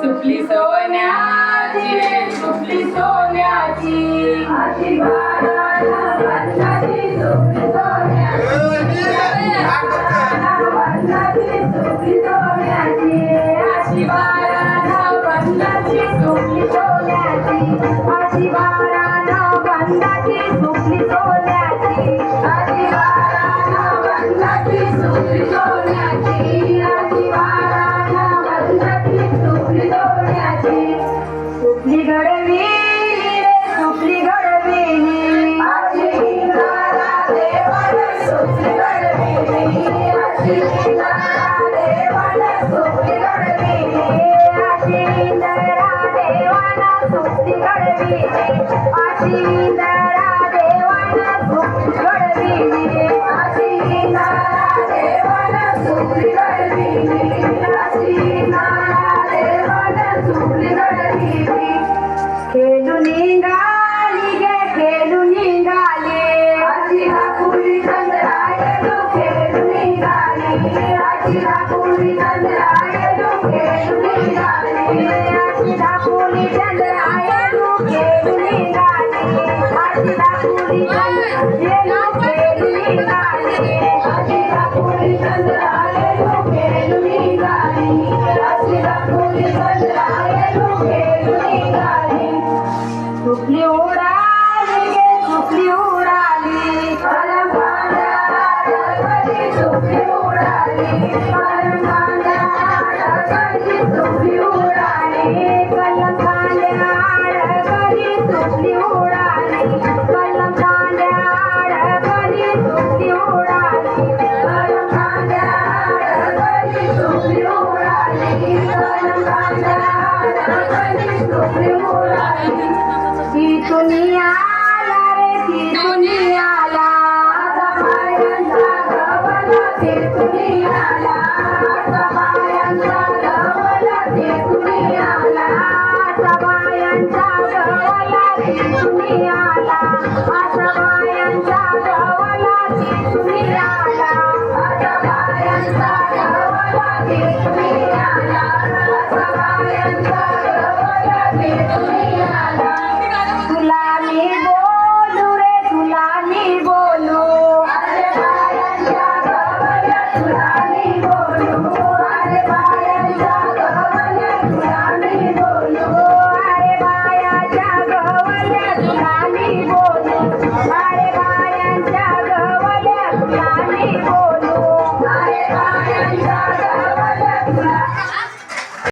सुपली सोन्याची सुपली सोन्याची अशी बाळाला वंदाची सुपली सोन्याची सुपली सोन्याची अशी बाळाला वंदाची सुपली सोन्याची अशी बाळाला वंदाची सुपली सोन्याची अशी बाळाला वंदाची सुपली सोन्याची अशी बाळाला वंदाची सुपली सोन्याची सुपली घडवी सुपली घडवी अशी इंद्राला देवाला सुपली घडवी अशी इंद्राला देवाला सुपली घडवी अशी इंद्रा देवाला सुपली घडवी अशी इंद्रा देवाला सुपली घडवी अशी इंद्रा देवाला सुपली घडवी अशी इंद्रा देवाला सुपली घडवी खेळून निघाली गे खेळून निघाली अशी राखुली चंद्रायणू खेळून निघाली अशी राखुली चंद्रायणू खेळून निघाली अशी राखुली चंद्रायणू खेळून निघाली अशी राखुली चंद्रायणू खेळून निघाली अशी राखुली चंद्रायणू खेळून निघाली अशी राखुली चंद्रायणू खेळून निघाली सुपली उडाली गे सुपली उडाली कलंकांड्या डगली सुपली उडाली कलंकांड्या डगली सुपली उडाली कलंकांड्या डगली सुपली उडाली कलंकांड्या डगली सुपली उडाली कलंकांड्या डगली सुपली उडाली कलंकांड्या डगली सुपली उडाली तिथून आला रे तिथून आला बायांचा गवला तिथून आला बायांचा गवला तिथून आला बायांचा गवला तिथून आला बायांचा गवला तिथून आला बायांचा गवला तिथून आला बायांचा गवला तिथून आला तुला मी